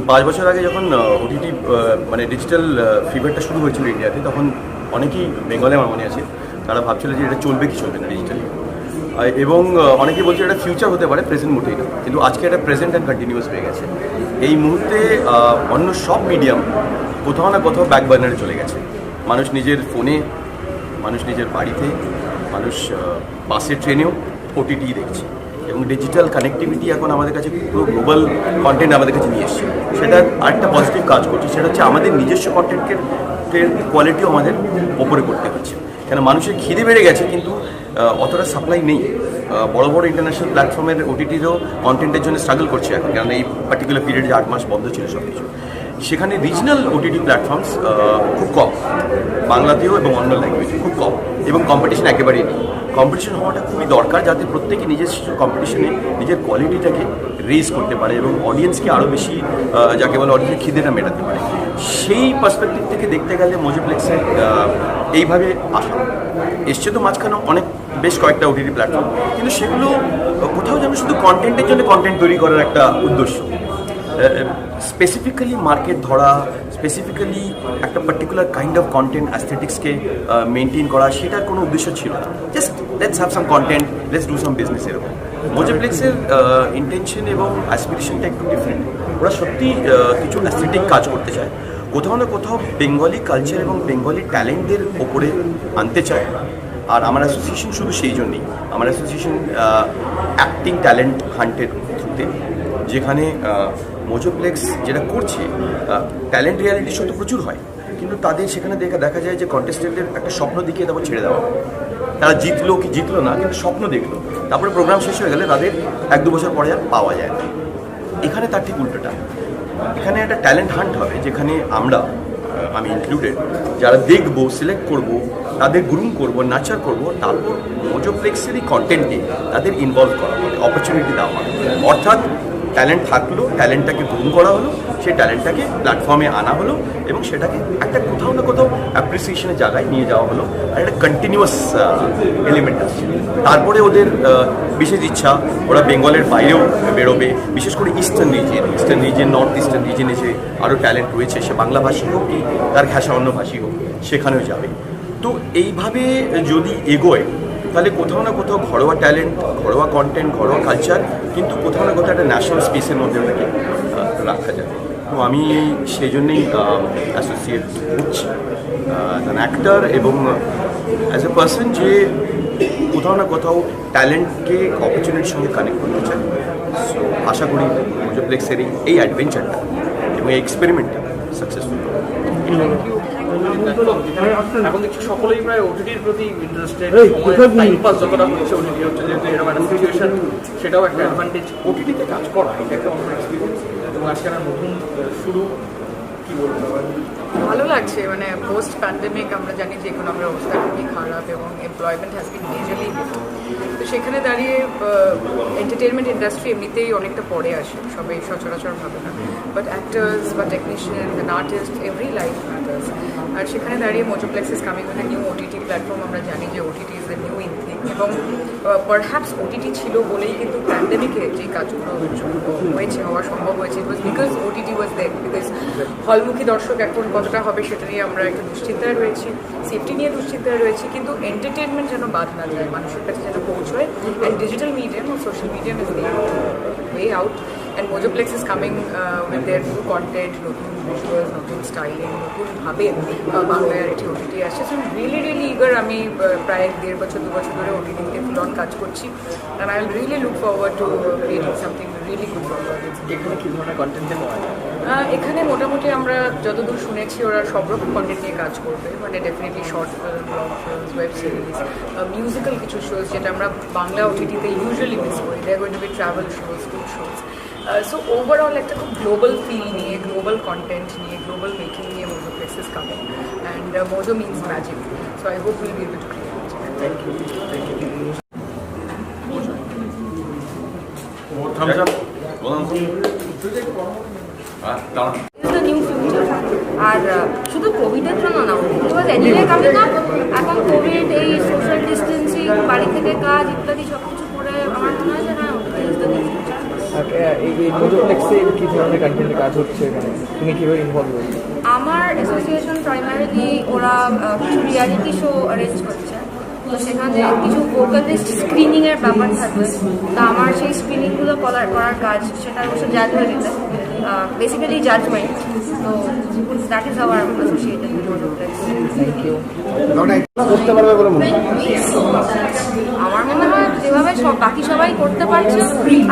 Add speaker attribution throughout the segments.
Speaker 1: 5 বছর আগে যখন ওটিটি মানে ডিজিটাল ফিভারটা শুরু হয়েছিল ইন্ডিয়াতে, তখন অনেকেই বেঙ্গলে আমার মনে আছে তারা ভাবছিল যে এটা চলবে কি চলবে না ডিজিটালি, এবং অনেকেই বলছে এটা ফিউচার হতে পারে, প্রেজেন্ট মোটেই না। কিন্তু আজকে এটা প্রেজেন্ট অ্যান্ড কন্টিনিউয়াস হয়ে গেছে। এই মুহূর্তে অন্য সব মিডিয়াম কোথাও না কোথাও ব্যাক বার্নারে চলে গেছে। মানুষ নিজের ফোনে, মানুষ নিজের বাড়িতে, মানুষ বাসে ট্রেনেও ওটিটি দেখছে, এবং ডিজিটাল কানেক্টিভিটি এখন আমাদের কাছে পুরো গ্লোবাল কন্টেন্ট আমাদের কাছে নিয়ে এসছে। সেটা আরেকটা পজিটিভ কাজ করছে, সেটা হচ্ছে আমাদের নিজস্ব কন্টেন্টের কোয়ালিটিও আমাদের ওপরে করতে হচ্ছে। কেন মানুষের খিদে বেড়ে গেছে, কিন্তু অতটা সাপ্লাই নেই। বড় বড় ইন্টারন্যাশনাল প্ল্যাটফর্মের ওটিটিরও কন্টেন্টের জন্য স্ট্রাগল করছে এখন, কারণ এই পার্টিকুলার পিরিয়ডে 8 মাস বন্ধ ছিল সব কিছু। সেখানে রিজনাল ওটিটি প্ল্যাটফর্মস খুব কম, বাংলাতেও এবং অন্য ল্যাঙ্গুয়েজে খুব কম, এবং কম্পিটিশন একেবারেই নেই। কম্পিটিশন হওয়াটা খুবই দরকার, যাতে প্রত্যেকে নিজস্ব কম্পিটিশনে নিজের কোয়ালিটিটাকে রেজ করতে পারে এবং অডিয়েন্সকে আরও বেশি, যাকে বলে অডিয়েন্সের খিদেটা মেটাতে পারে। সেই পার্সপেক্টিভ থেকে দেখতে গেলে মোজোপ্লেক্সের এইভাবে আসা এসছে। তো মাঝখানে বেশ কয়েকটা ওটিটি প্ল্যাটফর্ম, কিন্তু সেগুলো কোথাও যেন শুধু কন্টেন্টের জন্য কন্টেন্ট তৈরি করার একটা উদ্দেশ্য, স্পেসিফিক্যালি মার্কেট ধরা, স্পেসিফিক্যালি একটা পার্টিকুলার কাইন্ড অফ কন্টেন্ট অ্যাস্থেটিক্সকে মেনটেন করা, সেটার কোনো উদ্দেশ্য ছিল না। Just let's have some content, let's do some business, এরকম। মোজোপ্লেক্সের ইন্টেনশন এবং অ্যাসপিরেশনটা একটু ডিফারেন্ট। ওরা সত্যি কিছু অ্যাস্থেটিক কাজ করতে চায়, কোথাও না কোথাও বেঙ্গলি কালচার এবং বেঙ্গলি ট্যালেন্টদের ওপরে আনতে চায়। আর আমার অ্যাসোসিয়েশন শুধু সেই জন্যই, আমার অ্যাসোসিয়েশন অ্যাক্টিং ট্যালেন্ট হান্টের থ্রুতে, যেখানে মোজোপ্লেক্স যেটা করছে, ট্যালেন্ট রিয়ালিটি শো তো প্রচুর হয়, কিন্তু তাদের সেখানে দেখা যায় যে কন্টেস্টেন্টদের একটা স্বপ্ন দেখিয়ে তারপর ছেড়ে দেওয়া। তারা জিতলো কি জিতলো না, কিন্তু স্বপ্ন দেখলো, তারপরে প্রোগ্রাম শেষ হয়ে গেলে তাদের 1-2 বছর পরে আর পাওয়া যায় না। এখানে তার ঠিক উল্টোটা, এখানে একটা ট্যালেন্ট হান্ট হবে, যেখানে আমি ইনক্লুডেড, যারা দেখবো, সিলেক্ট করব, তাদের গ্রুম করব, নাচার করব, তারপর মোজোপ্লেক্সেরই কন্টেন্টে তাদের ইনভলভ করা হবে, অপরচুনিটি দেওয়া হবে। অর্থাৎ ট্যালেন্ট থাকলো, ট্যালেন্টটাকে গ্রুম করা হলো, সেই ট্যালেন্টটাকে প্ল্যাটফর্মে আনা হলো, এবং সেটাকে একটা কোথাও না কোথাও অ্যাপ্রিসিয়েশনের জায়গায় নিয়ে যাওয়া হলো, আর একটা কন্টিনিউয়াস এলিমেন্ট আসছে। তারপরে ওদের বিশেষ ইচ্ছা, ওরা বেঙ্গলের বাইরেও বেরোবে, বিশেষ করে ইস্টার্ন রিজিয়ন, নর্থ ইস্টার্ন রিজিয়নে যে আরও ট্যালেন্ট রয়েছে, সে বাংলাভাষী হোক কি তার ঘাসা অন্য ভাষী হোক, সেখানেও যাবে। তো এইভাবে যদি এগোয়, তাহলে কোথাও না কোথাও ঘরোয়া ট্যালেন্ট, ঘরোয়া কন্টেন্ট, ঘরোয়া কালচার, কিন্তু কোথাও না কোথাও একটা ন্যাশনাল স্পেসের মধ্যে ওটাকে রাখা যাবে। তো আমি সেই জন্যেই অ্যাসোসিয়েট হচ্ছি অ্যাজ অ্যান অ্যাক্টর এবং অ্যাজ এ পার্সন, যে কোথাও না কোথাও ট্যালেন্টকে অপরচুনিটির সঙ্গে কানেক্ট করতে চাই। সো আশা করি মোজোপ্লেক্সের এই অ্যাডভেঞ্চারটা এবং এই এক্সপেরিমেন্টটা সাকসেসফুল।
Speaker 2: এখন দেখছি সকলেই প্রায় ওটিটির প্রতি ইন্টারেস্টেড, টাইম পাস যতটা হচ্ছে ওটিটি হচ্ছে, যেহেতু এরকম একটা সিচুয়েশন, সেটাও একটা অ্যাডভান্টেজ। ওটিটিতে কাজ করা এটা একটা অন্য এক্সপিরিয়েন্স, এবং আজকে একটা নতুন শুরু, কি বলবো,
Speaker 3: ভালো লাগছে। মানে পোস্ট প্যান্ডেমিক আমরা জানি যে ইকোনমির অবস্থা খুবই খারাপ এবং employment has been majorly hit. তো সেখানে দাঁড়িয়ে এন্টারটেনমেন্ট ইন্ডাস্ট্রি এমনিতেই অনেকটা পরে আসে, সবাই সচরাচর ভাবে না, বাট অ্যাক্টার্স বা technician and artist, every life matters. আর সেখানে দাঁড়িয়ে Mojoplex is coming with a new OTT platform. আমরা জানি যে OTT is the new in thing, এবং পারহ্যাপস ওটিটি ছিল বলেই কিন্তু প্যান্ডেমিকে যে কাজগুলো হওয়া সম্ভব হয়েছে, it was because OTT was there. Because হলমুখী দর্শক এখন কতটা হবে সেটা নিয়ে আমরা একটু দুশ্চিন্তায় রয়েছি, সেফটি নিয়ে দুশ্চিন্তায় রয়েছি, কিন্তু এন্টারটেনমেন্ট যেন বাদ না যায়, মানুষের কাছে যেন পৌঁছয়। অ্যান্ড ডিজিটাল মিডিয়াম ও social medium is the way out. And Mojoplex is coming with their new content, নতুন ভিজুয়ালস, নতুন স্টাইলিং, নতুনভাবে বাংলায় একটি ওটিটি আসছে। So really eager. আমি প্রায় 1.5 বছর 2 বছর ধরে ওটিটিতে ফুল অন কাজ করছি, and I will really look forward to creating something really good for audience.
Speaker 2: এখানে কী ধরনের কন্টেন্টে পাওয়া যায়?
Speaker 3: এখানে মোটামুটি আমরা যতদূর শুনেছি ওরা সব রকম কন্টেন্ট নিয়ে কাজ করবে, মানে definitely short film, long films, web series, musical কিছু শোজ যেটা আমরা বাংলা ওটিটিতে ইউজুয়ালি মিস করি। They are going to be travel shows, food shows. So overall একটা খুব গ্লোবাল ফিল নিয়ে, গ্লোবাল কন্টেন্ট নিয়ে, গ্লোবাল মেকিং নিয়ে Mojoplex is coming, and Mojo means magic. So I hope will be able to create magic.
Speaker 2: Thank you, thank you.
Speaker 4: আর শুধু কোভিডের জন্য না, বিকজ এনিওয়ে কামিং আপ। এখন কোভিড, এই সোশ্যাল ডিস্টেন্সিং, বাড়ি থেকে কাজ ইত্যাদি সব কিছু করে আমার মনে হয় যে হ্যাঁ,
Speaker 2: আর এই মোজোপ্লেক্সে কী ধরনের কন্টেন্টের কাজ হচ্ছে, মানে তুমি কীভাবে ইনভলভ হয়েছো?
Speaker 4: আমার অ্যাসোসিয়েশন প্রাইমারিলি ওরা কিছু রিয়ালিটি শো অ্যারেঞ্জ করছে, তো সেখানে কিছু ভোকালিস্ট স্ক্রিনিংয়ের ব্যাপার থাকবে, তা আমার সেই স্ক্রিনিংগুলো করার কাজ, সেটা অবশ্য জাজ হয়ে দিতে বেসিক্যালি জাজমেন্ট। তো that is our associated with Mojoplex.
Speaker 2: Thank you.
Speaker 5: করতে পারবে বলে মনে হয়?
Speaker 4: আমার মনে হয় যেভাবে বাকি সবাই করতে পারছে,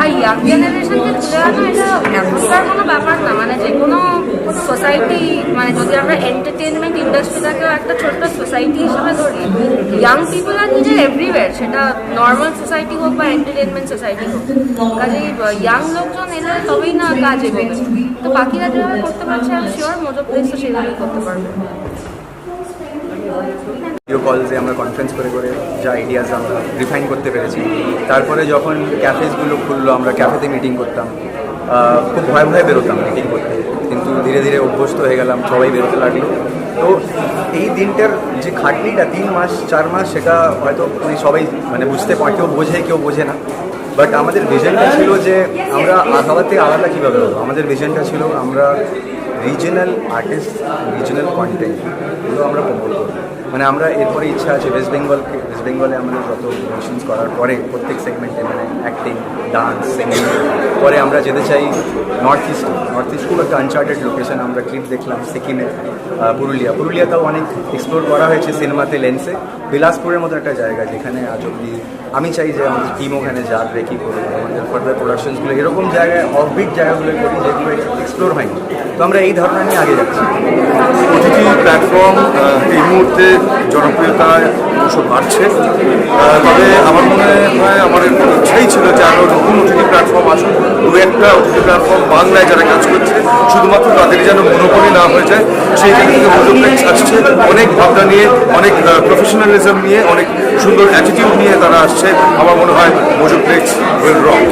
Speaker 4: আর ইয়াং জেনারেশনকে তুলে আনা এটা এখনকার কোনো ব্যাপার না। মানে যে কোনো সোসাইটি, মানে যদি আমরা এন্টারটেনমেন্ট ইন্ডাস্ট্রিটাকেও একটা ছোট্ট সোসাইটি হিসেবে ধরি, ইয়াং পিপল আর নিজের এভরিওয়্যার, সেটা নর্মাল সোসাইটি হোক বা এন্টারটেনমেন্ট সোসাইটি হোক, কাজেই ইয়াং লোকজন এলে তবেই না কাজ এগোবে। তো বাকিরা যেভাবে করতে পারছে, আমি শিওর মোজোপ্লেক্সও সেভাবেই করতে পারবে।
Speaker 6: ভিডিও কলসে আমরা কনফারেন্স করে করে যা আইডিয়াস আমরা রিফাইন করতে পেরেছি। তারপরে যখন ক্যাফেসগুলো খুললো, আমরা ক্যাফেতে মিটিং করতাম, খুব ভয়ে ভয়ে বেরোতাম মিটিং করতে, কিন্তু ধীরে ধীরে অভ্যস্ত হয়ে গেলাম, সবাই বেরোতে লাগলো। তো এই দিনটার যে খাটনিটা 3 মাস 4 মাস, সেটা হয়তো মানে সবাই মানে বুঝতে পারে, কেউ বোঝে কেউ বোঝে না। বাট আমাদের ভিশনটা ছিল যে আমরা সবার থেকে আলাদা কীভাবে হবো। আমাদের ভিশনটা ছিল আমরা রিজনাল আর্টিস্ট, রিজনাল কন্টেন্ট এগুলো আমরা প্রমোট করবো। মানে আমরা এরপরে ইচ্ছা আছে ওয়েস্ট বেঙ্গলে আমাদের যত মিশনস করার পরে প্রত্যেক সেগমেন্টে, মানে অ্যাক্টিং, ডান্স, সিঙ্গিং, পরে আমরা যেতে চাই নর্থ ইস্ট খুব একটা আনচার্টেড লোকেশন। আমরা ক্লিপ দেখলাম সিকিমে, পুরুলিয়াতেও অনেক এক্সপ্লোর করা হয়েছে সিনেমাতে, লেন্সে। বিলাসপুরের মতো একটা জায়গা যেখানে আজ অব্দি আমি চাই যে আমাদের টিম ওখানে যাক, রেখি করবো, আমাদের ফার্দার প্রোডাকশনসগুলো এরকম জায়গায়, অফবিট জায়গাগুলো করি যেগুলো এক্সপ্লোর হয়নি। তো আমরা এই ধারণা নিয়ে আগে যাচ্ছি।
Speaker 5: ওটিটি প্ল্যাটফর্ম এই মুহূর্তে জনপ্রিয়তা ক্রমশ বাড়ছে, তবে আমার মনে হয় আমার ইচ্ছাই ছিল যে আরও নতুন ওটিটি প্ল্যাটফর্ম আসুক। দু একটা ওটিটি প্ল্যাটফর্ম বাংলায় যারা কাজ করছে, শুধুমাত্র তাদের যেন মনোপলি না হয়ে যায়, সেইখান থেকে মোজোপ্লেক্স আসছে অনেক ভাবনা নিয়ে, অনেক প্রফেশনালিজম নিয়ে, অনেক সুন্দর অ্যাটিটিউড নিয়ে তারা আসছে। আমার মনে হয় Mojoplex will rock.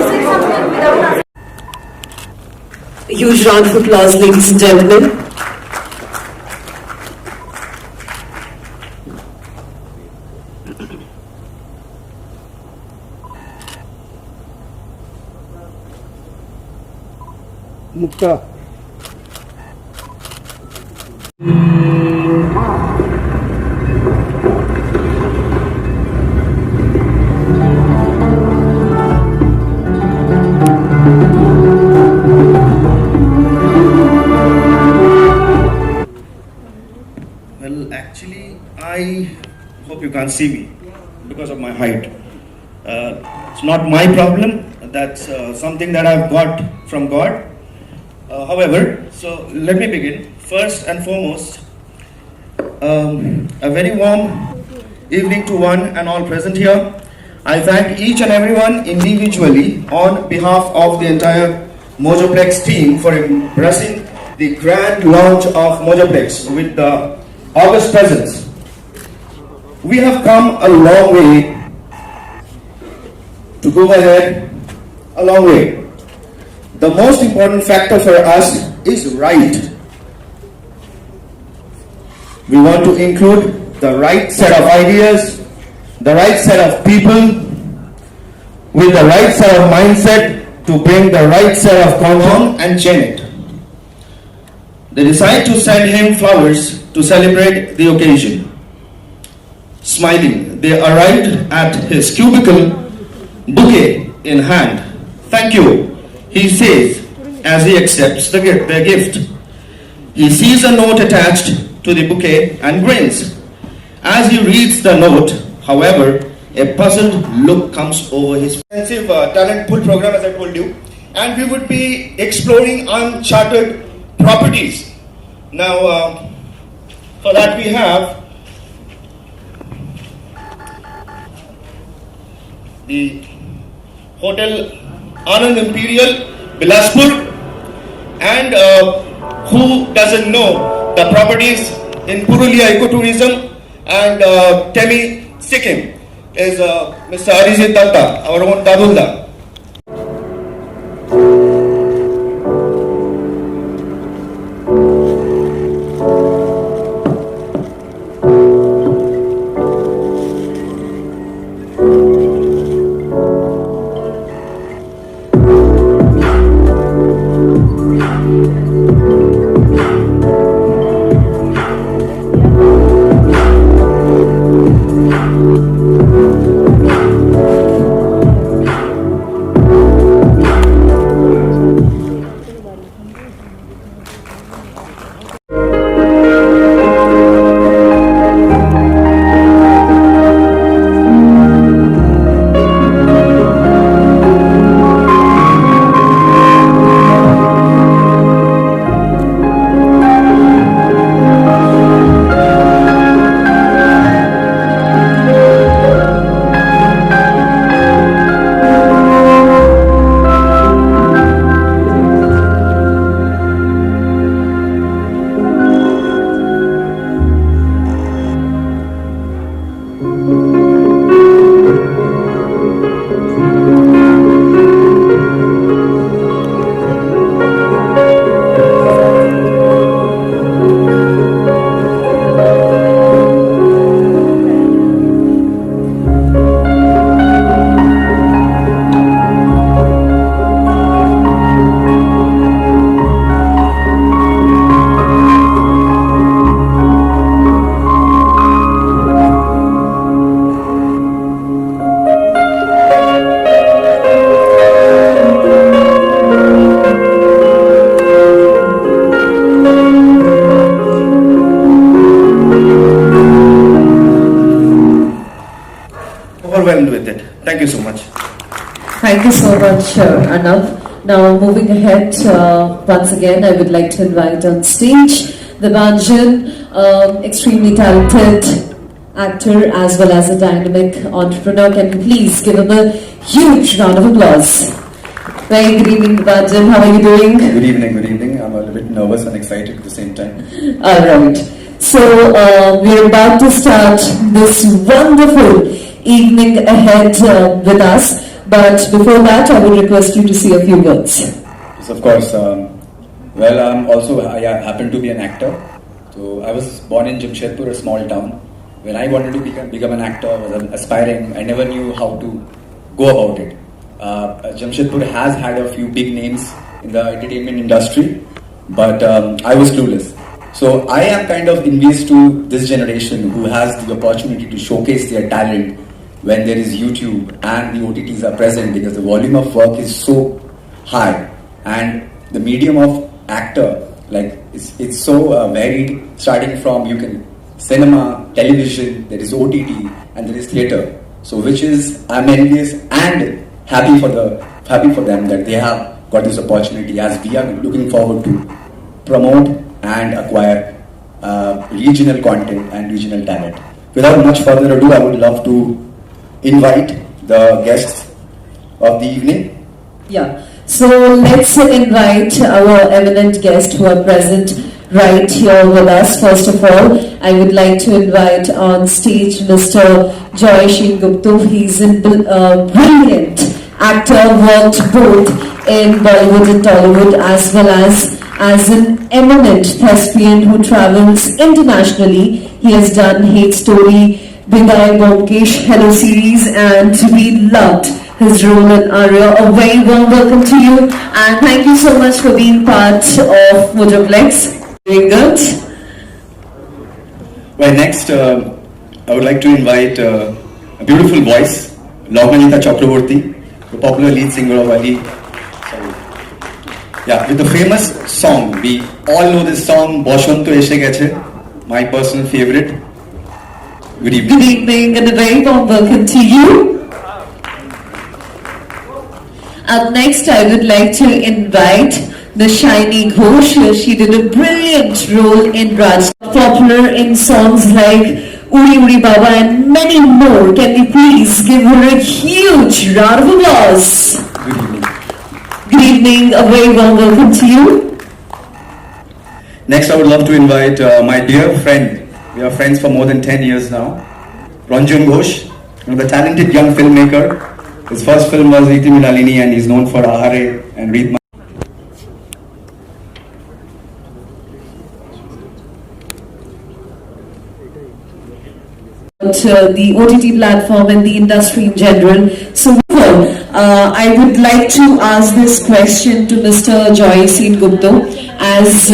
Speaker 7: Huge round of applause, ladies and gentlemen.
Speaker 5: Mukta
Speaker 8: Well, actually, I hope you can't see me because of my height. It's not my problem. That's something that I've got from God. However, so let me begin. First and foremost, a very warm evening to one and all present here. I thank each and everyone individually on behalf of the entire Mojoplex team for embracing the grand launch of Mojoplex with the August presence. We have come a long way to go ahead, a long way. The most important factor for us is right. We want to include the right set of ideas, the right set of people, with the right set of mindset to bring the right set of content and chain it. They decide to send him flowers to celebrate the occasion. Smiling, they arrived at his cubicle, bouquet in hand. Thank you, he says as he accepts their gift. He sees a note attached to the bouquet and grins. As he reads the note, however, a puzzled look comes over his extensive talent pool program, as I told you, and we would be exploring uncharted properties. Now, for that we have the Hotel Anand Imperial, Bilaspur, and who doesn't know the properties in Purulia Ecotourism and Temi, Sikkim is Mr. Arijit Datta, our own Dadulda. overwhelmed with it. Thank you so much.
Speaker 7: Thank you so much, Arnav. Now, moving ahead, once again, I would like to invite on stage the Banjan, extremely talented actor as well as a dynamic entrepreneur. Can you please give him a huge round of applause? Very good evening, Banjan. How are you doing?
Speaker 6: Good evening, good evening. I'm a little bit nervous and excited at the same time.
Speaker 7: All right. So, we're about to start this wonderful evening ahead with us. But before that, I would request you to say a few words.
Speaker 6: Yes, of course. Well, I happen to be an actor. So I was born in Jamshedpur, a small town. When I wanted to become an actor, I was aspiring. I never knew how to go about it. Jamshedpur has had a few big names in the entertainment industry, but I was clueless. So I am kind of envious to this generation who has the opportunity to showcase their talent when there is YouTube and the OTTs are present, because the volume of work is so high and the medium of actor, like it's so varied, starting from cinema, television, there is OTT and there is theatre. So which is, I'm envious and happy for them that they have got this opportunity, as we are looking forward to promote and acquire regional content and regional talent. Without much further ado, I would love to invite the guests of the evening.
Speaker 7: Yeah. So let's invite our eminent guests who are present right here with us. First of all, I would like to invite on stage Mr. Joy Gupta. He's a brilliant actor, worked both in Bollywood and Tollywood, as well as an eminent thespian who travels internationally. He has done Hate Story, Bidai Bonkesh, Hello series, and we loved his role in Arya. A very warm welcome to you, and thank you so much for being part of Mojoplex. Doing good.
Speaker 6: Well, next, I would like to invite a beautiful voice, Loganita Chakraborty, the popular lead singer of Ali. Yeah, with the famous song. We all know this song, Boshanto Eshe Geche, my personal favorite. Good evening.
Speaker 7: Good evening and a very warm welcome to you. Up next, I would like to invite the Shiny Ghosh. She did a brilliant role in Raj, popular in songs like Uri Uri Baba and many more. Can we please give her a huge round of applause?
Speaker 6: Good evening.
Speaker 7: Good evening, a very warm welcome to you.
Speaker 6: Next, I would love to invite my dear friend. We are friends for more than 10 years now. Ranjan Ghosh, the talented young filmmaker. His first film was Riti Milalini, and he's known for Ahare and Reet.
Speaker 7: The OTT platform and the industry in general. So, I would like to ask this question to Mr. Joy Gupta as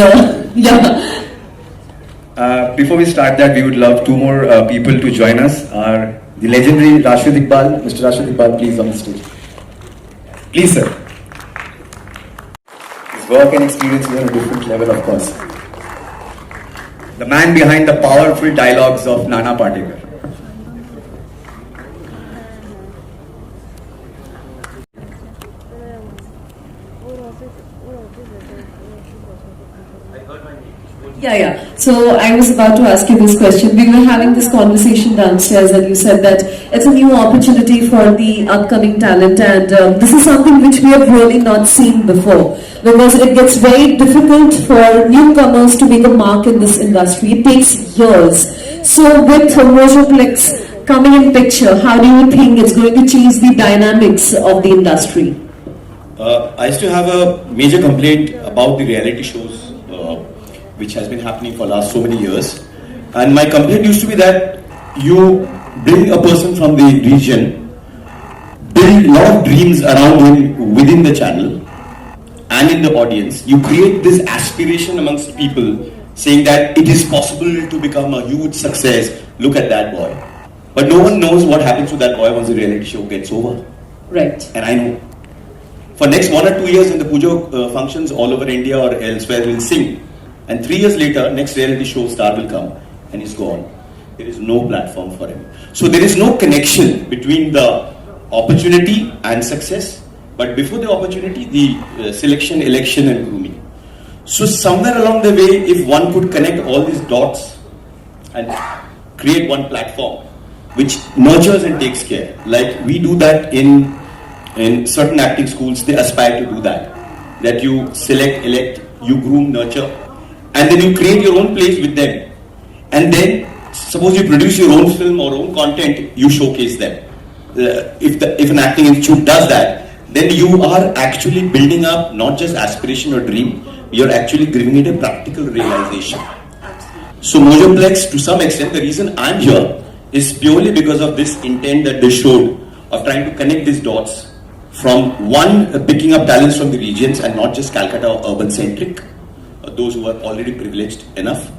Speaker 6: Before we start that, we would love two more people to join us. The legendary Rashid Iqbal. Mr. Rashid Iqbal, please on the stage. Please, sir. His work and experience is on a different level, of course. The man behind the powerful dialogues of Nana Patekar.
Speaker 7: Yeah. So I was about to ask you this question. We were having this conversation downstairs and you said that it's a new opportunity for the upcoming talent, and this is something which we have really not seen before, because it gets very difficult for newcomers to make a mark in this industry. It takes years. So with Mojoplex coming in picture, how do you think it's going to change the dynamics of the industry?
Speaker 1: I used to have a major complaint about the reality shows which has been happening for last so many years, and my complaint used to be that you bring a person from the region, build a lot of dreams around him within the channel and in the audience. You create this aspiration amongst people saying that it is possible to become a huge success. Look at that boy. But no one knows what happens to that boy once the reality show gets over.
Speaker 7: Right.
Speaker 1: And I know. For next 1 or 2 years in the Pujo functions all over India or elsewhere, we'll sing. And 3 years later, next reality show star will come and he's gone.
Speaker 9: there is no platform for him. So there is no connection between the opportunity and success, but before the opportunity, the selection, election and grooming. So somewhere along the way, if one could connect all these dots and create one platform which nurtures and takes care, like we do that in certain acting schools, they aspire to do that you select, elect, you groom, nurture, and then you create your own place with them, and then suppose you produce your own film or own content, you showcase them. If an acting institute does that, then you are actually building up not just aspiration or dream, you're actually giving it a practical realization. So Mojoplex, to some extent, the reason I'm here is purely because of this intent that they showed of trying to connect these dots from one, picking up talents from the regions and not just Calcutta or urban centric, those who are already privileged enough,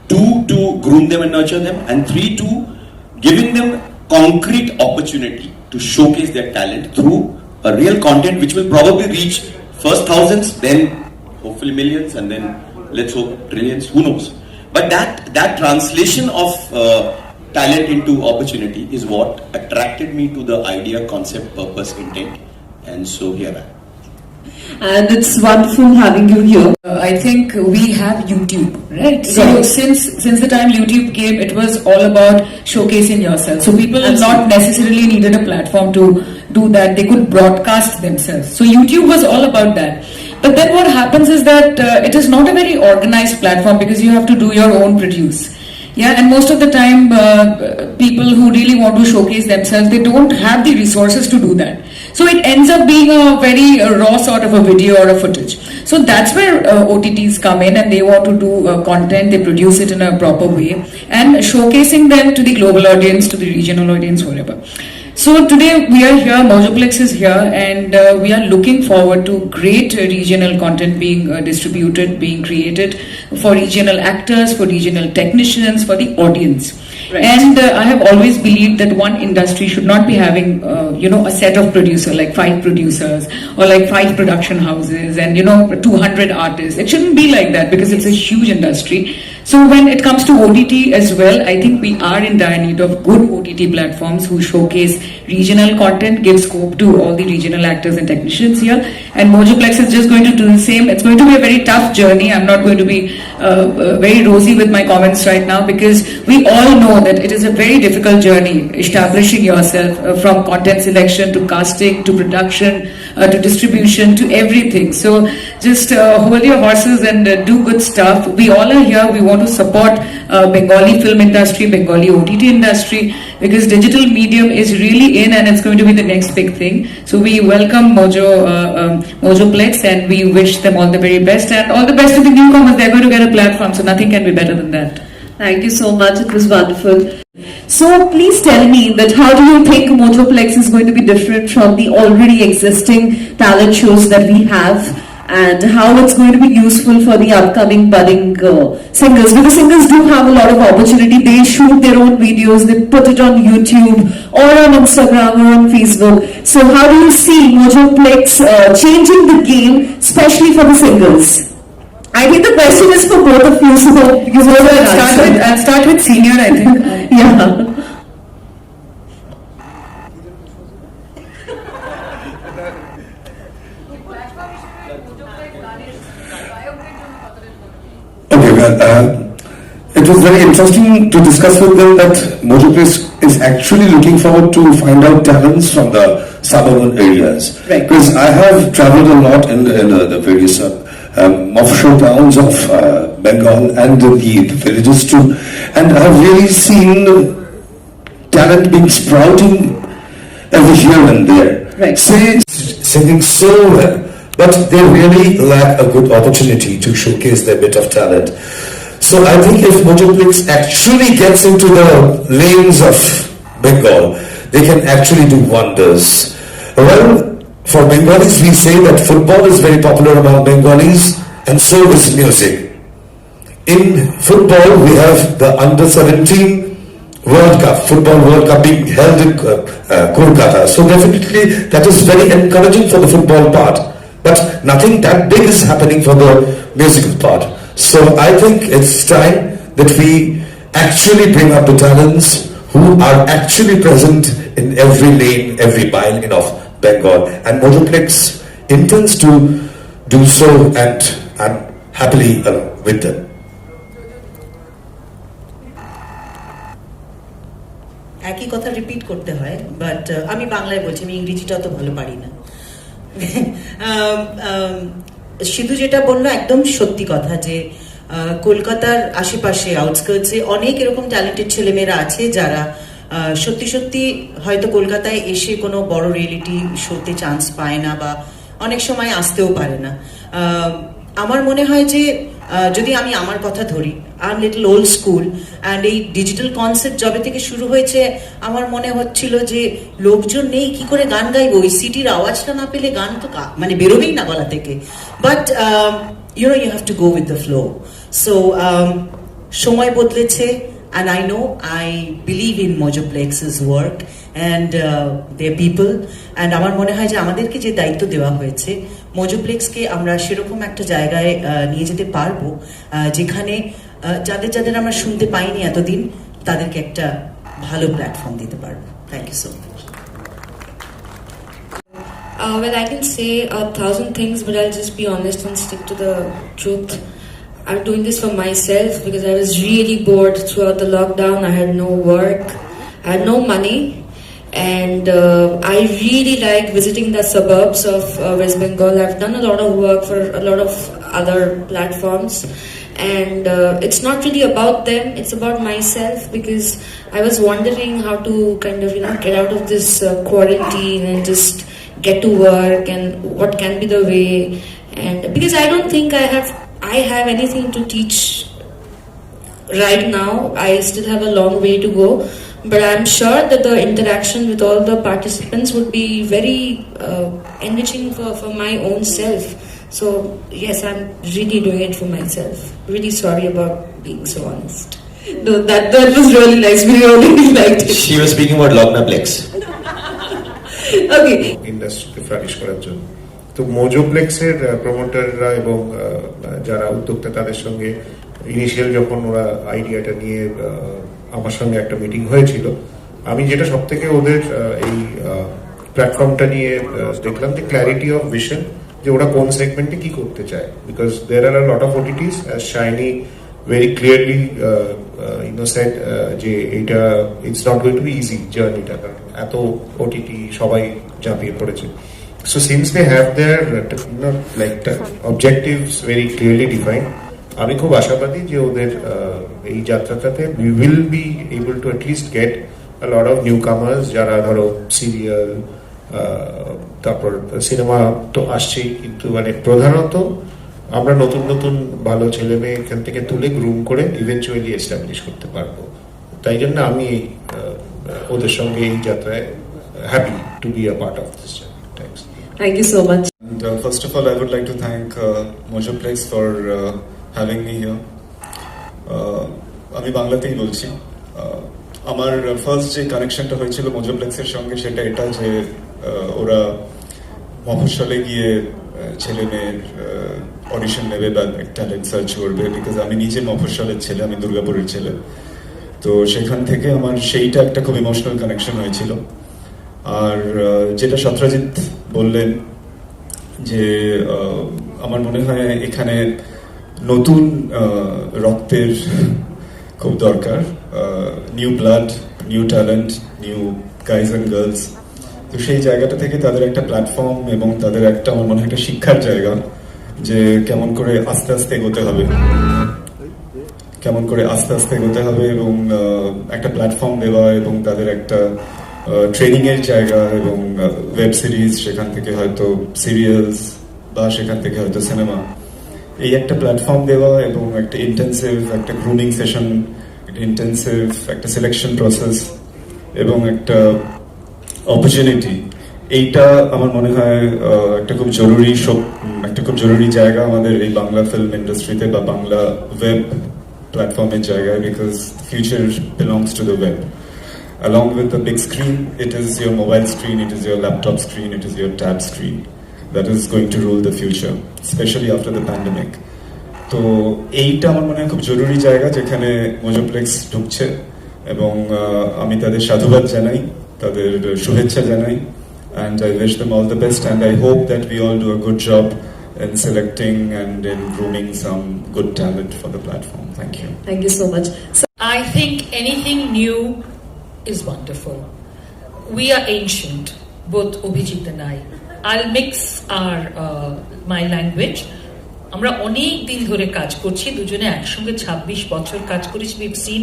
Speaker 9: two, to groom them and nurture them, and three, to giving them concrete opportunity to showcase their talent through a real content which will probably reach first thousands, then hopefully millions, and then let's hope trillions, who knows. But that translation of talent into opportunity is what attracted me to the idea, concept, purpose, intent, and so here I am.
Speaker 7: And it's wonderful having you here.
Speaker 10: I think we have YouTube, right? So since the time YouTube came, it was all about showcasing yourself. So people not necessarily needed a platform to do that. They could broadcast themselves. So YouTube was all about that. But then what happens is that it is not a very organized platform because you have to do your own produce. Yeah, and most of the time people who really want to showcase themselves, they don't have the resources to do that. So it ends up being a very raw sort of a video or a footage. So that's where OTTs come in, and they want to do content, they produce it in a proper way and showcasing them to the global audience, to the regional audience, wherever. So today we are here, Mojoplex is here, and we are looking forward to great regional content being distributed, being created for regional actors, for regional technicians, for the audience. Right. And I have always believed that one industry should not be having, a set of producers, like 5 producers or like 5 production houses and, 200 artists. It shouldn't be like that because it's a huge industry. So when it comes to OTT as well, I think we are in dire need of good OTT platforms who showcase regional content, give scope to all the regional actors and technicians here. And Mojoplex is just going to do the same. It's going to be a very tough journey. I'm not going to be very rosy with my comments right now because we all know that it is a very difficult journey establishing yourself from content selection to casting to production to distribution to everything. So just hold your horses and do good stuff. We all are here. We want to support Bengali film industry, Bengali OTT industry, because digital medium is really in and it's going to be the next big thing. So we welcome Mojoplex and we wish them all the very best, and all the best to the newcomers. They're going to get a platform, so nothing can be better than that.
Speaker 7: Thank you so much. It was wonderful. So please tell me that how do you think Mojoplex is going to be different from the already existing talent shows that we have, and how it's going to be useful for the upcoming budding singers? Because singers do have a lot of opportunity. They shoot their own videos, they put it on YouTube or on Instagram or on Facebook. So how do you see Mojoplex changing the game, especially for the singers? I think the question is for both of you, so you both
Speaker 10: I'll start with senior, I think.
Speaker 7: Yeah.
Speaker 8: Okay, well, it was very interesting to discuss with them that Mojoplex is actually looking forward to find out talents from the suburban areas.
Speaker 7: Right.
Speaker 8: Because I have traveled a lot in the various offshore towns of Bengal and the villages too, and I have really seen talent being sprouting every here and there.
Speaker 7: Right.
Speaker 8: Say singing so well, but they really lack a good opportunity to showcase their bit of talent. So I think if Mojoplex actually gets into the lanes of Bengal, they can actually do wonders. Well, for Bengalis, we say that football is very popular among Bengalis, and so is music. In football, we have the Under-17 World Cup, Football World Cup being held in Kolkata. So definitely that is very encouraging for the football part. But nothing that big is happening for the musical part. So I think it's time that we
Speaker 11: actually bring up the talents who are actually present in every lane, every mile of Bengal. And Mojoplex intends to do so, and I'm happily along with them.
Speaker 12: একই কথা repeat করতে হয়, but আমি বাংলায় বলছি, আমি ইংরেজিটাও তো ভালো পারি না। সিধু যেটা বললো একদম সত্যি কথা, যে কলকাতার আশেপাশে আউটস্কার্টসে অনেক এরকম ট্যালেন্টেড ছেলেমেয়েরা আছে যারা সত্যি সত্যি হয়তো কলকাতায় এসে কোনো বড় রিয়েলিটি শোতে চান্স পায় না, বা অনেক সময় আসতেও পারে না। আমার মনে হয় যে যদি আমি আমার কথা ধরি, I am little old school, and এই ডিজিটাল কনসেপ্ট যবে থেকে শুরু হয়েছে আমার মনে হচ্ছিল যে লোকজন নেই, কি করে গান গাইবো, ওই সিটির আওয়াজটা না পেলে গান তো মানে বেরোবেই না গলা থেকে। But you have to go with the flow. So সময় বদলেছে, and I know, I believe in Mojoplex's work and their people, and আমার মনে হয় যে আমাদেরকে যে দায়িত্ব দেওয়া হয়েছে, মোজোপ্লেক্সকে আমরা সেরকম একটা জায়গায় নিয়ে যেতে পারবো যেখানে যাদের আমরা শুনতে পাইনি এতদিন, তাদেরকে একটা ভালো প্ল্যাটফর্ম দিতে পারবো। Thank you so much.
Speaker 4: Well, I can say 1,000 things, but I'll just be honest and stick to the truth. I'm doing this for myself because I was really bored throughout the lockdown. I had no work, I had no money, and I really like visiting the suburbs of West Bengal. I've done a lot of work for a lot of other platforms, and it's not really about them, it's about myself, because I was wondering how to kind of get out of this quarantine and just get to work, and what can be the way, and because I don't think I have anything to teach right now. I still have a long way to go, but I'm sure that the interaction with all the participants would be very enriching for my own self. So yes, I'm really doing it for myself. Really sorry about being so honest. No, that was really nice. We really liked it.
Speaker 11: She was speaking about Lognaplex.
Speaker 4: Okay.
Speaker 13: ইন্ডাস্ট্রিকে flourish করার জন্য তো মোজোপ্লেক্সের প্রমোটাররা এবং যারা উদ্যোক্তা তাদের সঙ্গে initial যখন ওরা আইডিয়াটা নিয়ে আমার সঙ্গে একটা মিটিং হয়েছিল, আমি যেটা সব থেকে ওদের এই প্ল্যাটফর্মটা নিয়ে দেখলাম যে ক্ল্যারিটি অফ ভিশন, যে ওরা কোন সেগমেন্টে কি করতে চায়। Because there are lot of OTTs, as Shaini very clearly said যে এইটা it's not going to be easy জার্নিটা, কারণ এত ওটিটি সবাই ঝাঁপিয়ে পড়েছে। So since they have their objectives very clearly defined, আমি খুব আশাবাদী যে ওদের এই যাত্রাটাতে we will be able to at least get a lot of newcomers, যারা ধরো সিরিয়াল, তারপর সিনেমা তো আসছেই, কিন্তু মানে প্রধানত আমরা নতুন নতুন ভালো ছেলে মেয়ে এখান থেকে তুলে গ্রুম করে ইভেন্চুয়ালি এস্টাবলিশ করতে পারবো। তাই জন্য আমি ওদের সঙ্গে এই যাত্রায় happy to be a part of this journey. Thanks.
Speaker 7: Thank you so much.
Speaker 14: And, first of all, I would like to thank Mojoplex for having me here. আমি বাংলাতেই বলছি। আমার ফার্স্ট যে কানেকশনটা হয়েছিল মোজোপ্লেক্সের সঙ্গে সেটা এটা যে ওরা মফস্বলে গিয়ে ছেলে মেয়ের অডিশন নেবে বা ট্যালেন্ট সার্চ করবে, বিকজ আমি নিজে মফস্বলের ছেলে, আমি দুর্গাপুরের ছেলে। তো সেখান থেকে আমার সেইটা একটা খুব ইমোশনাল কানেকশন হয়েছিল। আর যেটা সত্রাজিৎ বললেন যে আমার মনে হয় এখানে নতুন রক্তের খুব দরকার, new blood, new talent, new guys and girls. তো সেই জায়গাটা থেকে তাদের একটা প্ল্যাটফর্ম এবং তাদের একটা আমার মনে হয় একটা শিক্ষার জায়গা, যে কেমন করে আস্তে আস্তে এগোতে হবে, কেমন করে আস্তে আস্তে এগোতে হবে, এবং একটা প্ল্যাটফর্ম দেওয়া, এবং তাদের একটা ট্রেনিং এর জায়গা, এবং ওয়েব সিরিজ, সেখান থেকে হয়তো সিরিয়ালস, বা সেখান থেকে হয়তো সিনেমা, এই একটা প্ল্যাটফর্ম দেওয়া, এবং একটা ইন্টেন্সিভ একটা গ্রুমিং সেশন, একটা ইন্টেন্সিভ একটা সিলেকশন প্রসেস, এবং একটা অপরচুনিটি, এইটা আমার মনে হয় একটা খুব জরুরি জায়গা আমাদের এই বাংলা ফিল্ম ইন্ডাস্ট্রিতে বা বাংলা ওয়েব প্ল্যাটফর্মের জায়গায়, because future belongs to the web. Along with the big screen, it is your mobile screen, it is your laptop screen, it is your tab screen that is going to rule the future, especially after the pandemic. তো এইটা আমার মনে হয় খুব জরুরি জায়গা যেখানে মোজোপ্লেক্স ঢুকছে, এবং আমি তাদের সাধুবাদ জানাই, তাদের শুভেচ্ছা জানাই, and I wish them all the best, and I hope that we all do a good job in selecting and in grooming some good talent for the platform. Thank you.
Speaker 7: Thank you so much.
Speaker 10: I think anything new is wonderful. We are ancient, both Abhijit and I. I'll mix my language. আমরা অনেক দিন ধরে কাজ করছি, দুজনে একসঙ্গে 26 বছর কাজ করেছি. We've seen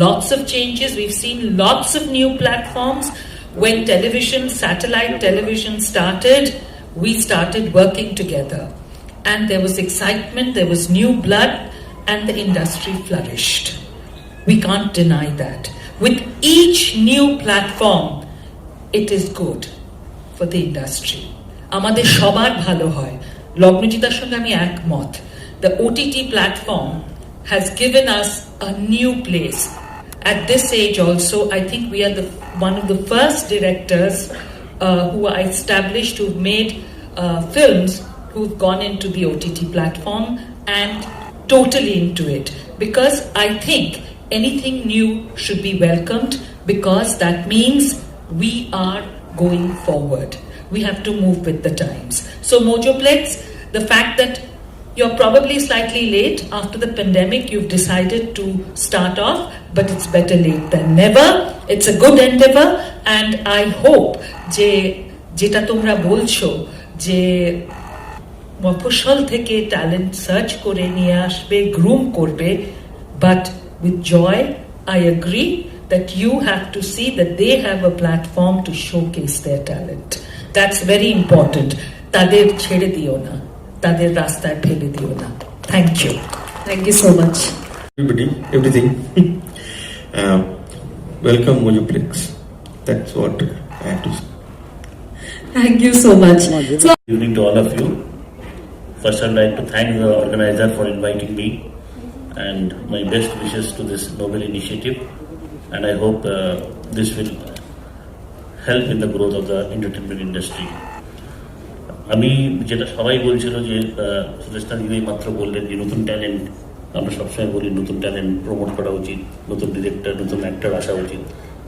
Speaker 10: lots of changes, we've seen lots of new platforms. When satellite television started, we started working together. And there was excitement, there was new blood, and the industry flourished. We can't deny that. With each new platform, it is good for the industry. আমাদের সবার ভালো হয়. লগ্নজিতার সঙ্গে আমি একমত. The OTT platform has given us a new place. At this age also, I think we are one of the first directors who are established, who've made films who've gone into the OTT platform and totally into it. Because I think anything new should be welcomed, because that means we are going forward. We have to move with the times. So Mojoplex, the fact that you're probably slightly late after the pandemic, you've decided to start off, but it's better late than never. It's a good endeavor, and I hope jeta tomra bolcho je মফস্বল থেকে talent search করে নিয়ে আসবে, groom করবে, but with joy I agree that you have to see that they have a platform to showcase their talent. That's very important. তাদের ছেড়ে দিও না, তাদের রাস্তায় ফেলে দিও না. Thank you.
Speaker 7: Thank you so much.
Speaker 15: Everything. Welcome Mojoplex. That's what I have to say.
Speaker 7: Thank you so much.
Speaker 16: Good evening to all of you. First, I'd like to thank the organizer for inviting me, and my best wishes to this noble initiative. And I hope this will help in the growth of the entertainment industry. আমি যেটা সবাই বলছিল যে সুদেশটা দিদি মাত্র বললেন যে নতুন ট্যালেন্ট, আমরা সবসময় বলি নতুন ট্যালেন্ট প্রমোট করা উচিত, নতুন ডিরেক্টর নতুন অ্যাক্টর আসা উচিত,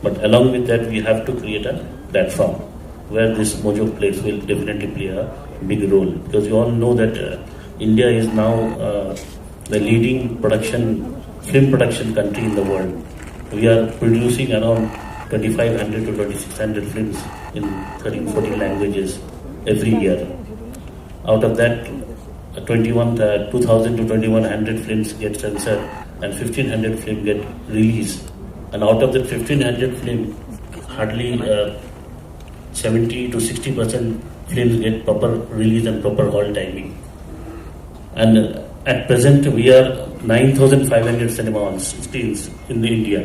Speaker 16: but along with that we have to create a platform where this Mojoplex will definitely play a big role, because you all know that India is now the leading film production country in the world. We are producing around 2,500 to 2,600 films in 13-14 languages every year. Out of that, 2,000 to 2,100 films get censored and 1,500 films get released. And out of that 1,500 films, hardly 70 to 60% films get proper release and proper hall timing. And at present, we are 9,500 cinema screens in India.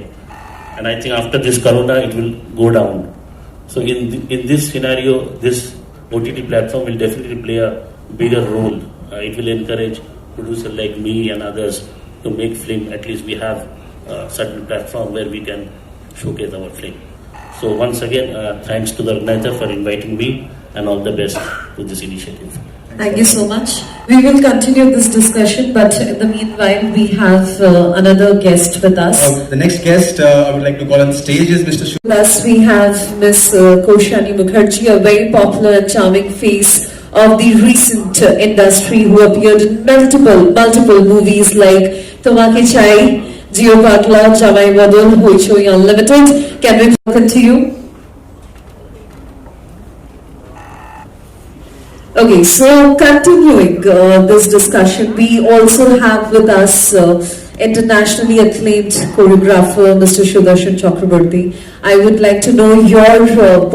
Speaker 16: And I think after this corona, it will go down. So in this scenario, this OTT platform will definitely play a bigger role. It will encourage producers like me and others to make film. At least we have a certain platform where we can showcase our film. So once again, thanks to the organizer for inviting me, and all the best to this initiative.
Speaker 7: Thank you so much. We will continue this discussion, but in the meanwhile, we have another guest with us.
Speaker 6: The next guest I would like to call on stage is Mr.
Speaker 7: Plus, we have Miss Koshani Mukherjee, a very popular and charming face of the recent industry, who appeared in multiple movies like Tomake Chai, Jio Patla, Jamai Badal, Hoichoi Unlimited. Can we welcome to you? Okay, so continuing this discussion, we also have with us internationally acclaimed choreographer Mr. Sudarshan Chakraborty. I would like to know your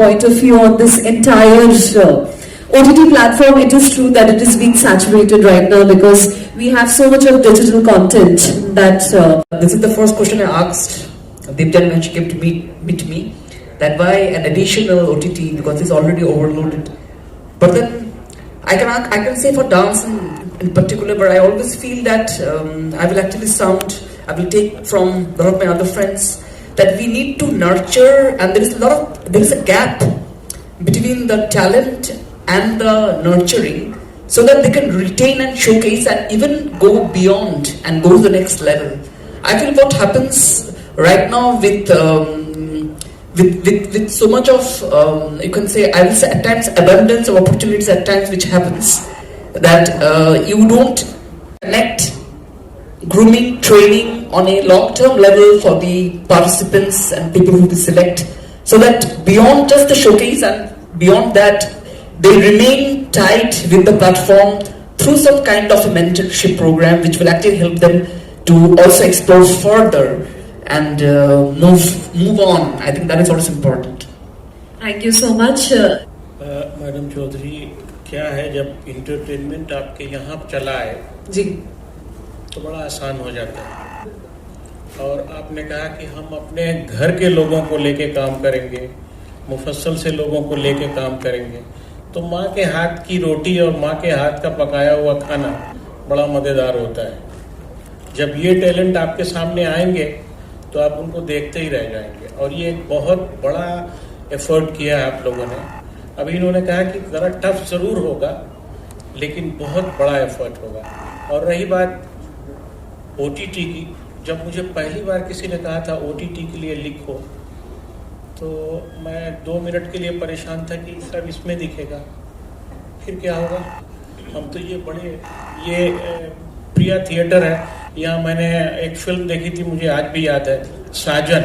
Speaker 7: point of view on this entire OTT platform. It is true that it is being saturated right now because we have so much of digital content that...
Speaker 17: This is the first question I asked Deepjan when she came to meet me, that why an additional OTT, because it's already overloaded. But then I can say for dance in particular, but I always feel that I will take from a lot of my other friends that we need to nurture, and there is a gap between the talent and the nurturing. so that they can retain and showcase and even go beyond and go to the next level. I feel what happens right now with so much of you can say, I will say at times abundance of opportunities at times which happens that you don't connect grooming training on a long-term level for the participants and people who we select, so that beyond just the showcase and beyond that they remain tied with the platform through some kind of a mentorship program which will actually help them to also explore further and move on. I think that is also important.
Speaker 7: Thank you so much.
Speaker 18: Madam Chaudhary, क्या है जब entertainment आपके यहाँ चला है
Speaker 7: जी
Speaker 18: तो बड़ा आसान हो जाता है, और आपने कहा कि हम अपने घर के लोगों को लेके काम करेंगे, मुफस्सल से लोगों को लेके काम करेंगे, तो माँ के हाथ की रोटी और माँ के हाथ का पकाया हुआ खाना बड़ा मज़ेदार होता है। जब ये टैलेंट आपके सामने आएंगे तो आप उनको देखते ही रह जाएंगे, और ये एक बहुत बड़ा एफर्ट किया है आप लोगों ने। अभी इन्होंने कहा कि ज़रा टफ ज़रूर होगा लेकिन बहुत बड़ा एफर्ट होगा। और रही बात OTT की, जब मुझे पहली बार किसी ने कहा था OTT के लिए लिखो तो मैं 2 मिनट के लिए परेशान था कि सब इसमें दिखेगा, फिर क्या होगा। हम तो ये प्रिया थिएटर है, यहाँ मैंने एक फिल्म देखी थी, मुझे आज भी याद है, साजन,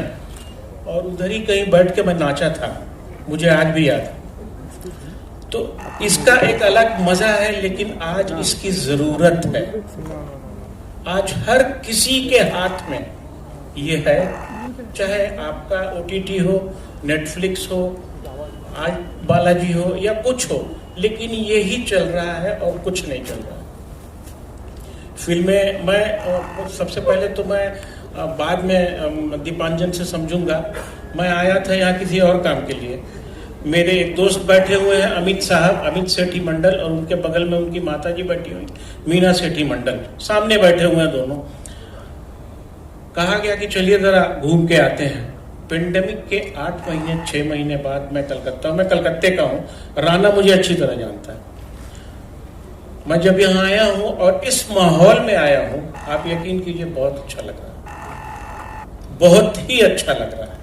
Speaker 18: और उधर ही कहीं बैठ के मैं नाचा था, मुझे आज भी याद है। तो इसका एक अलग मजा है, लेकिन आज इसकी जरूरत है। आज हर किसी के हाथ में ये है, चाहे आपका OTT हो, नेटफ्लिक्स हो, आज बालाजी हो या कुछ हो, लेकिन ये ही चल रहा है और कुछ नहीं चल रहा। फिल्में मैं सबसे पहले तो मैं बाद में दीपांजन से समझूंगा, मैं आया था यहाँ किसी और काम के लिए। मेरे एक दोस्त बैठे हुए हैं अमित साहब, अमित सेठी मंडल, और उनके बगल में उनकी माताजी बैठी हुई मीना सेठी मंडल, सामने बैठे हुए हैं दोनों। कहा गया कि चलिए जरा घूम के आते हैं। पेंडेमिक के 8 महीने 6 महीने बाद मैं कलकत्ते का हूँ, राना मुझे अच्छी तरह जानता है। मैं जब यहाँ आया हूँ और इस माहौल में आया हूँ, आप यकीन कीजिए बहुत अच्छा लग रहा है, बहुत ही अच्छा लग रहा है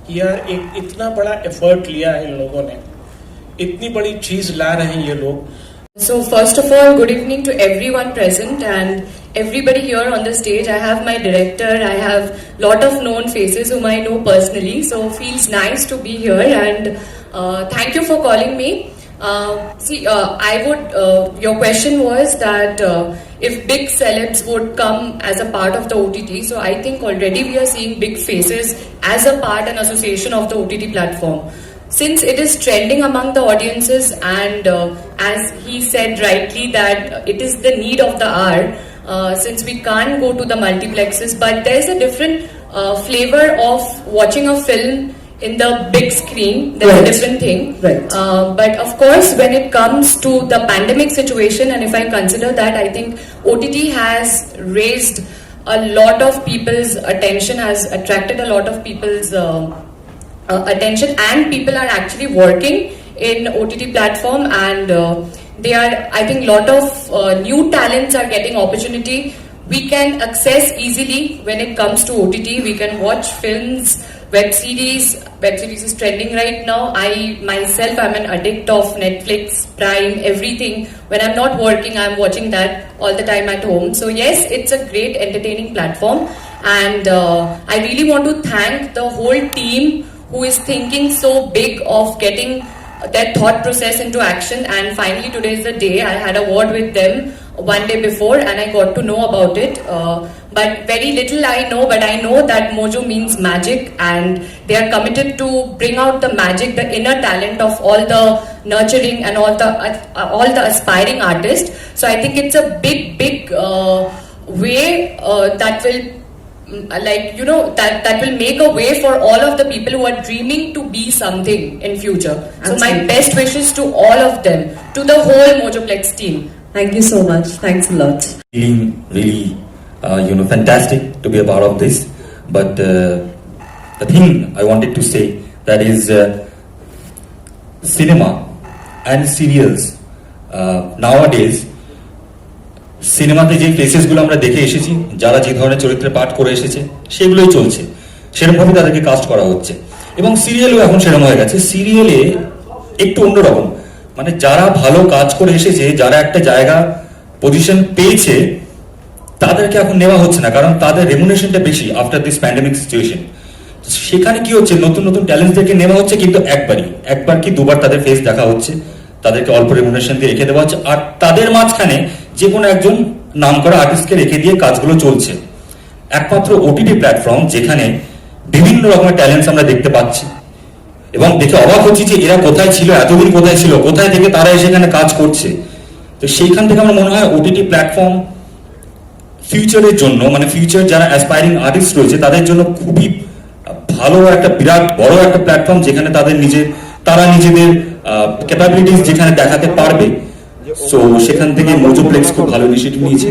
Speaker 18: कि यार एक इतना बड़ा एफर्ट लिया है इन लोगों ने, इतनी बड़ी चीज ला रहे हैं ये लोग।
Speaker 19: So first of all, good evening to everyone present and everybody here on the stage. I have my director, I have lot of known faces whom I know personally, so feels nice to be here, and thank you for calling me. I would, your question was that if big celebs would come as a part of the OTT, so I think already we are seeing big faces as a part and association of the OTT platform. Since it is trending among the audiences, and as he said rightly that it is the need of the hour, since we can't go to the multiplexes, but there is a different flavor of watching a film in the big screen. That's right. A different thing.
Speaker 7: Right.
Speaker 19: But of course, when it comes to the pandemic situation, and if I consider that, I think OTT has raised a lot of people's attention, has attracted a lot of people's attention, and people are actually working in OTT platform, and they are, I think, lot of new talents are getting opportunity. We can access easily when it comes to OTT. We can watch films, web series is trending right now. I myself am an addict of Netflix, Prime, everything. When I'm not working, I'm watching that all the time at home. So yes, it's a great entertaining platform, and I really want to thank the whole team who is thinking so big of getting that thought process into action. And finally today is the day. I had a word with them one day before and I got to know about it, but very little I know, but I know that Mojo means magic, and they are committed to bring out the magic, the inner talent of all the nurturing and all the aspiring artists. So I think it's a big way that will that will make a way for all of the people who are dreaming to be something in future. So my best wishes to all of them, to the whole Mojoplex team.
Speaker 7: Thank you so much. Thanks a lot.
Speaker 20: Feeling really, fantastic to be a part of this. But the thing I wanted to say that is cinema and serials নাওয়াডেজ সিনেমাতে যে ফেসেসগুলো আমরা দেখে এসেছি, যারা যে ধরনের চরিত্রে পাঠ করে এসেছে সেগুলোই চলছে, সেরকমভাবে তাদেরকে কাস্ট করা হচ্ছে। এবং সিরিয়ালও এখন সেরকম হয়ে গেছে। সিরিয়ালে একটু অন্যরকম, মানে যারা ভালো কাজ করে এসেছে, যারা একটা জায়গা পজিশন পেয়েছে, তাদেরকে এখন নেওয়া হচ্ছে না, কারণ তাদের রেমুনেশনটা বেশি আফটার দিস প্যান্ডেমিক সিচুয়েশন। সেখানে কি হচ্ছে, নতুন নতুন ট্যালেন্টদেরকে নেওয়া হচ্ছে, কিন্তু একবার কি দুবার তাদের ফেস দেখা হচ্ছে, তাদেরকে অল্প রেমুনেশন দিয়ে রেখে দেওয়া হচ্ছে, আর তাদের মাঝখানে যে কোনো একজন নাম করা আর্টিস্টকে রেখে দিয়ে কাজগুলো চলছে। একমাত্র ওটিটি প্ল্যাটফর্ম যেখানে বিভিন্ন রকমের ট্যালেন্টস আমরা দেখতে পাচ্ছি এবং দেখে অবাক হচ্ছি যে এরা কোথায় ছিল, এতদিন কোথায় ছিল, কোথায় থেকে তারা সেখানে কাজ করছে। তো সেইখান থেকে আমার মনে হয় ওটিটি প্ল্যাটফর্ম ফিউচারের জন্য, মানে ফিউচার যারা অ্যাসপায়ারিং আর্টিস্ট রয়েছে তাদের জন্য খুবই ভালো একটা বিরাট বড় একটা প্ল্যাটফর্ম, যেখানে তারা নিজেদের ক্যাপাবিলিটিস যেখানে দেখাতে পারবে। সো সেখান থেকে মোজোপ্লেক্স খুব ভালো ইনিশিয়েটিভ নিয়েছে।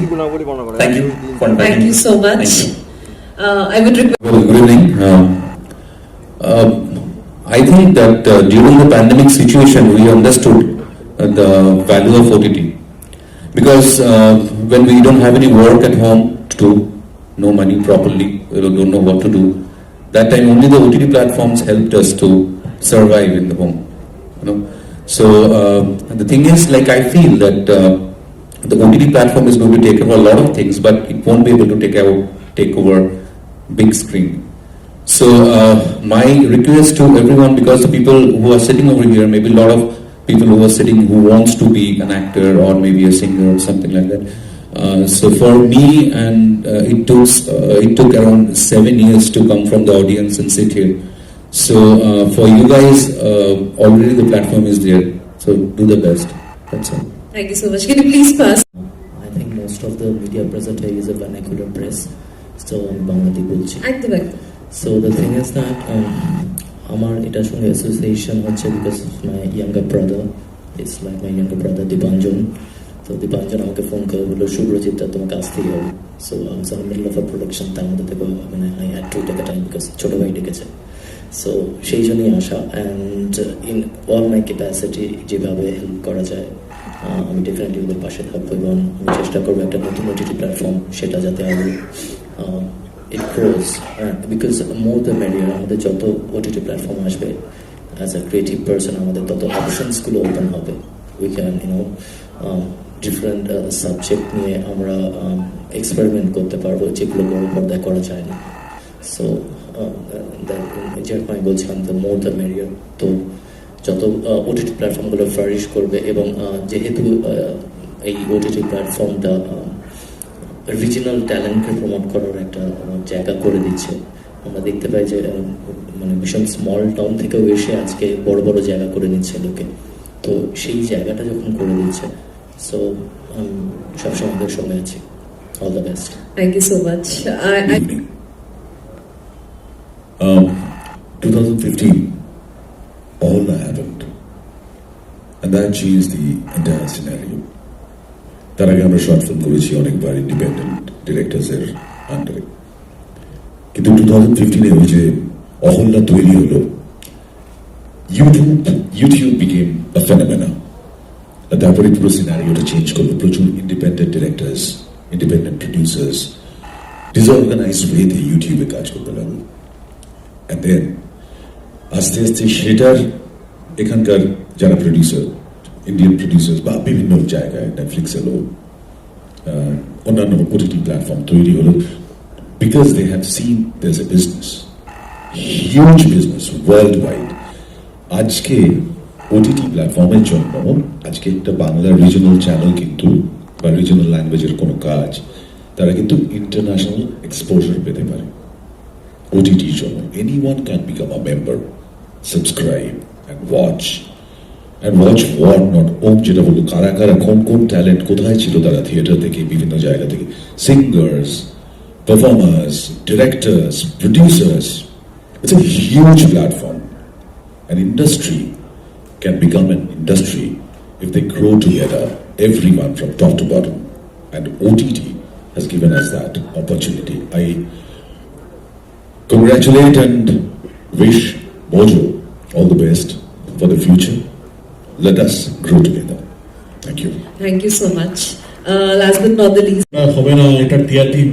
Speaker 20: Thank you for inviting me.
Speaker 7: Thank you so much. I would request.
Speaker 11: Well, good evening. I think that during the pandemic situation, we understood the value of OTT, because when we don't have any work at home to do, no money properly, we don't know what to do. That time only the OTT platforms helped us to survive in the home. So the thing is, like, I feel that the OTT platform is going to take over a lot of things, but it won't be able to take over big screen. So my request to everyone, because the people who are sitting over here, maybe a lot of people who are sitting who wants to be an actor or maybe a singer or something like that. So for me, and it took around 7 years to come from the audience and sit here. So for you guys, already the platform is there. So do the best. That's all.
Speaker 7: Thank you so much. Can you please pass?
Speaker 21: I think most of the media present here is a vernacular press. So Bangladeshi bolchi. So the thing is that আমার এটার সঙ্গে association হচ্ছে because my younger brother it's like my younger brother Dipanjan. তো দীপাঞ্জন আমাকে phone করে বললো শুভ্রজিৎটা তোমাকে আসতেই হবে। So I was in middle of a production, তার মধ্যে থেকে মানে I had to take a time because ছোটো ভাই ডেকেছে। সো সেই জন্যই আসা, and in all my capacity যেভাবে হেল্প করা যায় আমি ডেফিনেটলি ওদের পাশে থাকবো, এবং আমি চেষ্টা করবো একটা নতুন ওটিটি প্ল্যাটফর্ম সেটা যাতে আরও it grows, because more the merrier. আমাদের যত ওটিটি প্ল্যাটফর্ম আসবে, অ্যাজ আ ক্রিয়েটিভ পার্সন আমাদের তত অপশনসগুলো ওপেন হবে। উই ক্যান ডিফারেন্ট সাবজেক্ট নিয়ে আমরা এক্সপেরিমেন্ট করতে পারবো, যেগুলো বড় পর্দায় করা যায় না। সো যেরকম আমি বলছিলাম, দ্য মোর দ্য মেরিয়ার। তো যত ওটিটি প্ল্যাটফর্মগুলো ফ্লারিশ করবে, এবং যেহেতু এই ওটিটি প্ল্যাটফর্মটা রিজিনাল ট্যালেন্টকে প্রমোট করার একটা জায়গা করে দিচ্ছে, আমরা দেখতে পাই যে মানে ভীষণ স্মল টাউন থেকেও এসে আজকে বড় বড় জায়গা করে নিচ্ছে লোকে। তো সেই জায়গাটা যখন করে দিচ্ছে, সো সবসময় আমাদের সঙ্গে আছি। All the best.
Speaker 7: Thank you so much.
Speaker 11: 2015, all that happened, and that changed the entire scenario. তার আগে আমরা শর্ট ফিল্ম করেছি অনেকবার ইন্ডিপেন্ডেন্ট ডিরেক্টরসের আন্ডারে, কিন্তু 2015-এ ওই যে অহল্লা তৈরি হলো, ইউটিউব বিকেম আ ফেনোমেনা। তারপরে পুরো সিনারিওটা চেঞ্জ করলো, প্রচুর independent directors, independent producers disorganised ওয়েতে ইউটিউবে কাজ করতে লাগলো। অ্যান্ড দেন আস্তে আস্তে সেটার এখানকার যারা প্রডিউসার, ইন্ডিয়ান প্রডিউসার্স বা বিভিন্ন জায়গায় নেটফ্লিক্স এলো, অন্যান্য ওটিটি প্ল্যাটফর্ম তৈরি হলো, because they have seen there is a business, huge business world wide. আজকে ওটিটি প্ল্যাটফর্মের জন্য আজকে একটা বাংলা রিজনাল চ্যানেল কিন্তু বা রিজনাল ল্যাঙ্গুয়েজের কোনো কাজ, তারা কিন্তু ইন্টারন্যাশনাল এক্সপোজার পেতে পারে ওটিটির জন্য। Anyone can become a member, subscribe and watch. And watch what not, যেটা বললো কারা কারা কোন ট্যালেন্ট কোথায় ছিল, তারা থিয়েটার থেকে বিভিন্ন জায়গা থেকে, singers, performers, directors, producers. It's a huge platform. An industry can become an industry if they grow together, everyone from top to bottom, and OTT has given us that opportunity. I congratulate and wish Mojo all the best for the future. Let us grow together.
Speaker 14: Thank you.
Speaker 7: Thank you so much. Last but not the least.
Speaker 3: হবে না, এটা TRP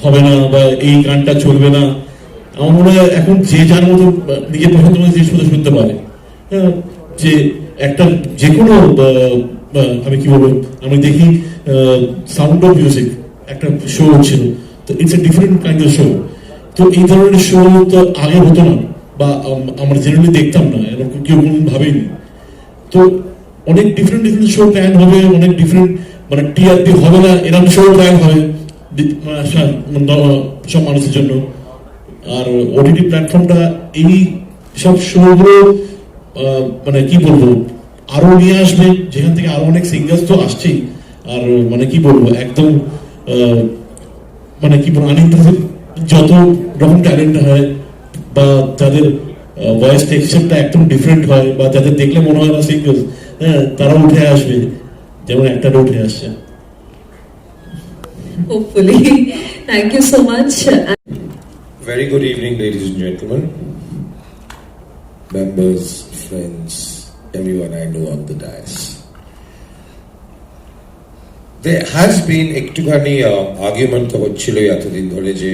Speaker 3: হবে না, বা এই গানটা চলবে না, আমার মনে হয় এখন যে যার মতো নিজের পছন্দ মতো জিনিসপত্র শুনতে পারে। হ্যাঁ, যে একটা যে কোনো আমি কি বলবো, আমি দেখি সাউন্ড অফ মিউজিক একটা শো হচ্ছিল, তো it's a different kind of show. তো এই ধরনের শো তো আগে হতো না, বা আমরা জেনারেলি দেখতাম না, এরকম কেউ কোনো ভাবেনি। তো অনেক ডিফারেন্ট ডিফারেন্ট শো প্ল্যান হবে, অনেক ডিফারেন্ট, মানে টিআরপি হবে না এরকম শো প্ল্যান হবে সব মানুষের জন্য। আর ওটিটি প্ল্যাটফর্মটা এই সব শোগুলো মানে কি বলবো আরো নিয়ে আসবে, যেখান থেকে আরো অনেক সিঙ্গার্স তো আসছেই। আর মানে কি বলবো একদম মানে কি বলবো আনইন্টারেস্টেড যত রকম ট্যালেন্ট হয়, বা যাদের ভয়েস টেক্সচারটা একদম ডিফারেন্ট হয়, বা যাদের দেখলে মনে হয় না সিঙ্গার্স, হ্যাঁ তারা উঠে আসবে, যেমন একটা উঠে আসছে।
Speaker 7: Hopefully. Thank you so much.
Speaker 22: Very good evening, ladies and gentlemen, members, friends, everyone I know on the dais. There has been একটুখানি argument হচ্ছিল এতদিন ধরে যে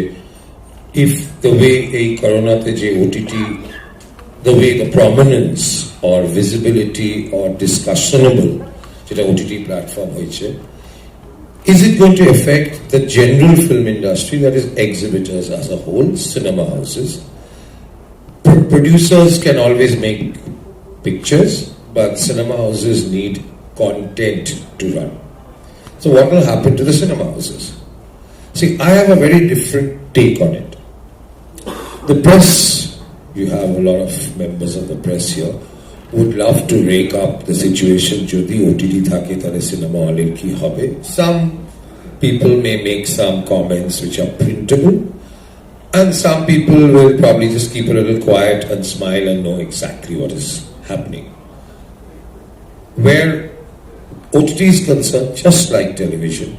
Speaker 22: if the way এই করোনাতে যে OTT, the way the prominence or visibility or discussionable যেটা OTT platform হয়েছে, is it going to affect the general film industry, that is exhibitors as a whole, cinema houses? Producers can always make pictures, but cinema houses need content to run. So what will happen to the cinema houses? See, I have a very different take on it. The press, you have a lot of members of the press here, would love to rake up the situation jodi OTT thake tale cinema haller ki hobe. Some people may make some comments which are printable, and some people will probably just keep a little quiet and smile and know exactly what is happening. Where OTT is concerned, just like television,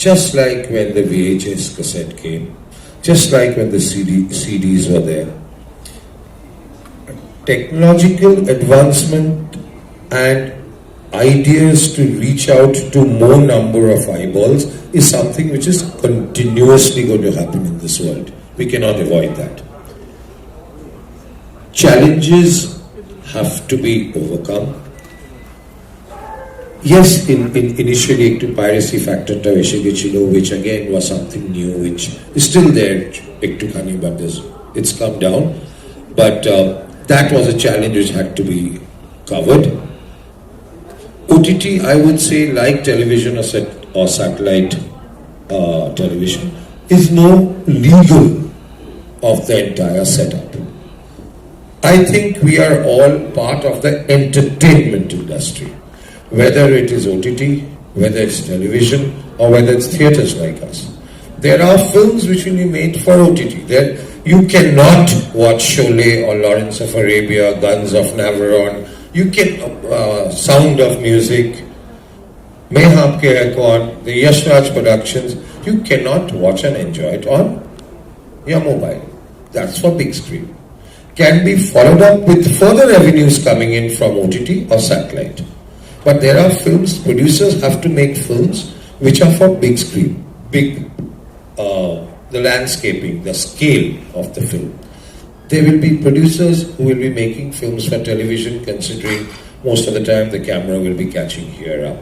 Speaker 22: just like when the VHS cassette came, just like when the CDs were there, technological advancement and ideas to reach out to more number of eyeballs is something which is continuously going to happen in this world. We cannot avoid that. Challenges have to be overcome. Yes, initially একটু piracy factorটা এসে গেছিল, which again was something new, which is still there একটুখানি, but it's come down. But that was a challenge which had to be covered. OTT, I would say, like television or satellite television, is no legal of the entire setup. I think we are all part of the entertainment industry, whether it is OTT, whether it's television, or whether it's theatres like us. There are films which will be made for OTT. You cannot watch Sholay or Lawrence of Arabia, Guns of Navarone. You can Sound of Music, Main Aapke Record, the Yash Raj Productions. You cannot watch and enjoy it on your mobile. That's for big screen. Can be followed up with further revenues coming in from OTT or satellite. But there are films, producers have to make films which are for big screen, the landscaping, the scale of the film. There will be producers who will be making films for television, considering most of the time the camera will be catching here up.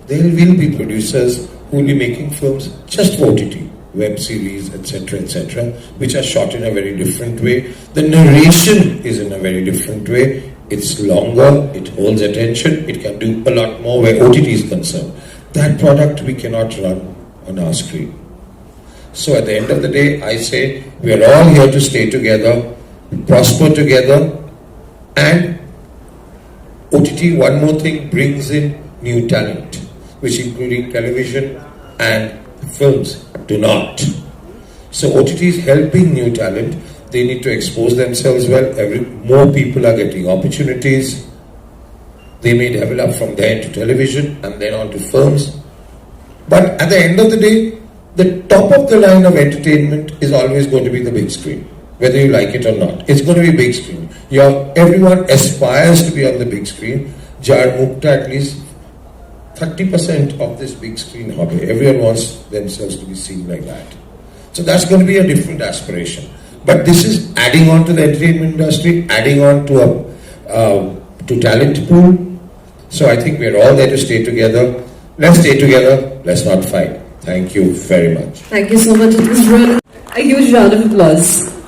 Speaker 22: There will be producers who will be making films just for OTT, web series, etc., which are shot in a very different way. The narration is in a very different way. It's longer, it holds attention, it can do a lot more where OTT is concerned. That product we cannot run on our screen. So at the end of the day, I say we are all here to stay together, prosper together, and OTT, one more thing, brings in new talent, which including television and films do not. So OTT is helping new talent. They need to expose themselves well. More people are getting opportunities. They may develop from there to television and then on to films. But at the end of the day, the top of the line of entertainment is always going to be the big screen, whether you like it or not. It's going to be big screen. Everyone aspires to be on the big screen. Jar mukta at least 30% of this big screen hobby. Everyone wants themselves to be seen like that. So that's going to be a different aspiration. But this is adding on to the entertainment industry, adding on to to talent pool. So I think we're all there to stay together. Let's stay together. Let's not fight. Thank you very much.
Speaker 7: Thank you so much. It was really a huge round of applause.